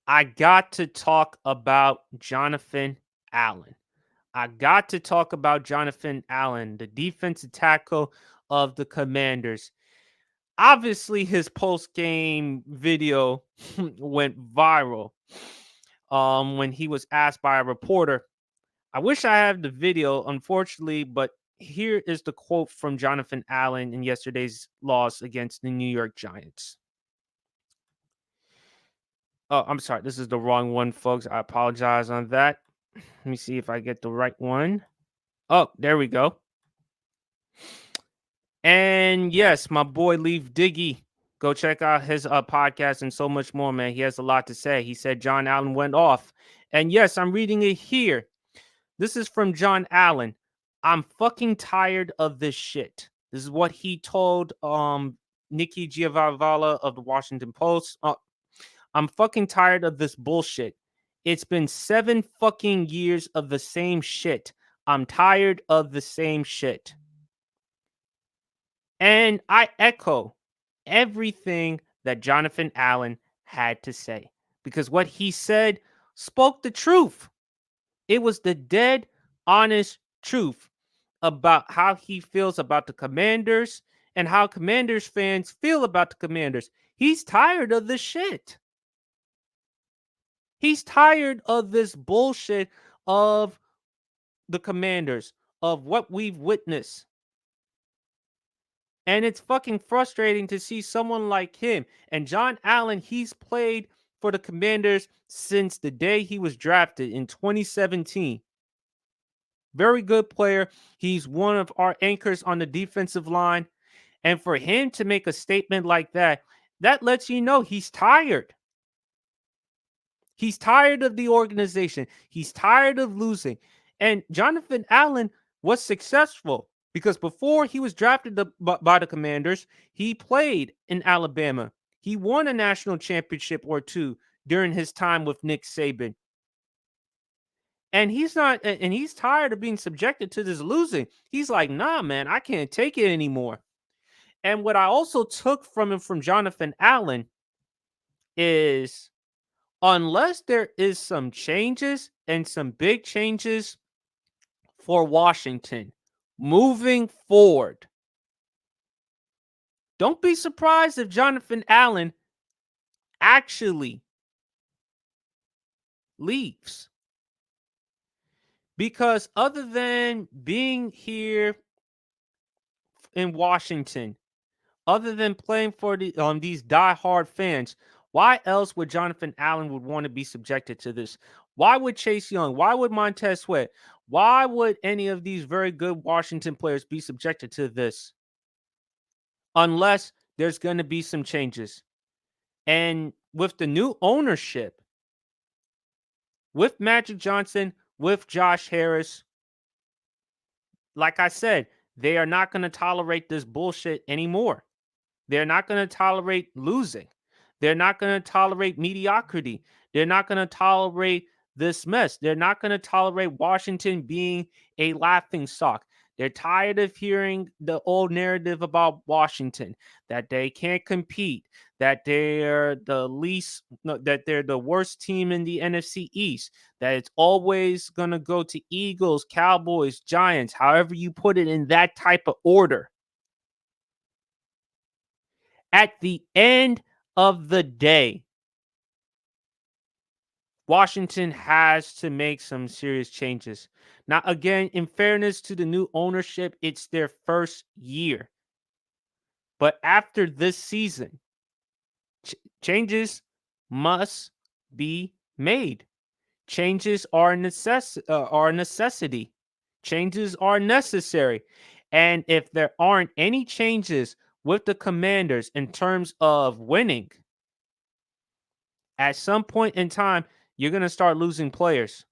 I got to talk about Jonathan Allen. I got to talk about Jonathan Allen, the defensive tackle of the Commanders. Obviously, his post game video went viral when he was asked by a reporter. I wish I had the video, unfortunately, but here is the quote from Jonathan Allen in yesterday's loss against the New York Giants. Oh, I'm sorry. This is the wrong one, folks. I apologize on that. Let me see if I get the right one. Oh, there we go. And yes, my boy Leaf Diggy. Go check out his podcast and so much more, man. He has a lot to say. He said John Allen went off. And yes, I'm reading it here. This is from John Allen. I'm fucking tired of this shit. This is what he told Nikki Giovanni of the Washington Post. I'm fucking tired of this bullshit. It's been 7 fucking years of the same shit. I'm tired of the same shit. And I echo everything that Jonathan Allen had to say because what he said spoke the truth. It was the dead, honest truth about how he feels about the Commanders and how Commanders fans feel about the Commanders. He's tired of this shit. He's tired of this bullshit of the Commanders, of what we've witnessed. And it's fucking frustrating to see someone like him. And John Allen, he's played for the Commanders since the day he was drafted in 2017. Very good player. He's one of our anchors on the defensive line. And for him to make a statement like that, that lets you know he's tired. He's tired of the organization. He's tired of losing. And Jonathan Allen was successful because before he was drafted by the Commanders, he played in Alabama. He won a national championship or two during his time with Nick Saban. And he's tired of being subjected to this losing. He's like, nah, man, I can't take it anymore. And what I also took from him from Jonathan Allen is unless there is some changes and some big changes for Washington moving forward, don't be surprised if Jonathan Allen actually leaves. Because other than being here in Washington, other than playing for these diehard fans, why else would Jonathan Allen would want to be subjected to this? Why would Chase Young? Why would Montez Sweat? Why would any of these very good Washington players be subjected to this? Unless there's going to be some changes. And with the new ownership, with Magic Johnson, with Josh Harris, like I said, they are not going to tolerate this bullshit anymore. They're not going to tolerate losing. They're not going to tolerate mediocrity. They're not going to tolerate this mess. They're not going to tolerate Washington being a laughing stock. They're tired of hearing the old narrative about Washington that they can't compete, that they're the least, no, that they're the worst team in the NFC East, that it's always going to go to Eagles, Cowboys, Giants, however you put it in that type of order. At the end of the day, Washington has to make some serious changes. Now, again, in fairness to the new ownership, it's their first year. But after this season, changes must be made. Changes are a necessity. Changes are necessary. And if there aren't any changes with the Commanders in terms of winning, at some point in time, you're going to start losing players.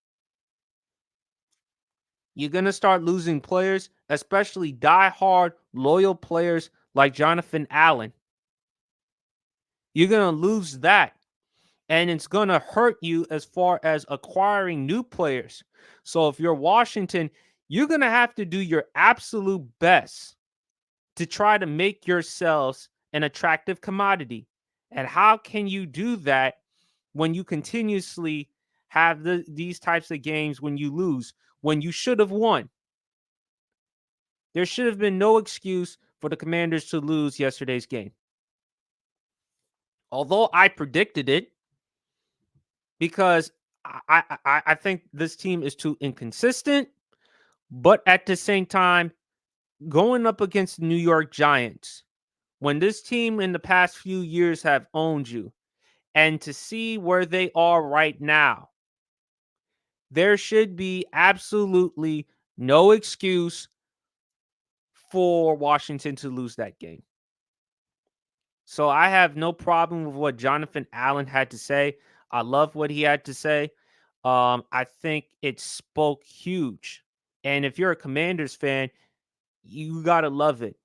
You're going to start losing players, especially die-hard, loyal players like Jonathan Allen. You're going to lose that. And it's going to hurt you as far as acquiring new players. So if you're Washington, you're going to have to do your absolute best to try to make yourselves an attractive commodity. And how can you do that when you continuously have these types of games when you lose, when you should have won. There should have been no excuse for the Commanders to lose yesterday's game. Although I predicted it, because I think this team is too inconsistent, but at the same time, going up against the New York Giants, when this team in the past few years have owned you, and to see where they are right now, there should be absolutely no excuse for Washington to lose that game. So I have no problem with what Jonathan Allen had to say. I love what he had to say. I think it spoke huge. And if you're a Commanders fan, you gotta love it.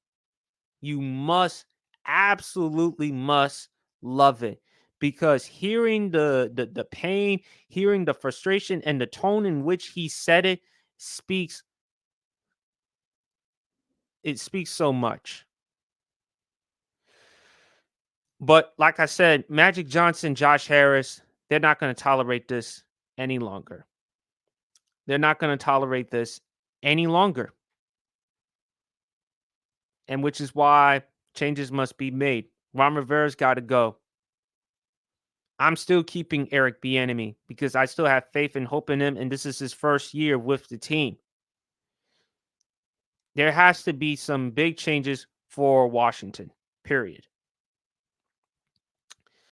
You must, absolutely must love it, because hearing the pain, hearing the frustration, and the tone in which he said it speaks. It speaks so much. But like I said, Magic Johnson, Josh Harris, they're not going to tolerate this any longer. They're not going to tolerate this any longer. And which is why changes must be made. Ron Rivera's got to go. I'm still keeping Eric Bieniemy because I still have faith and hope in him, and this is his first year with the team. There has to be some big changes for Washington, period.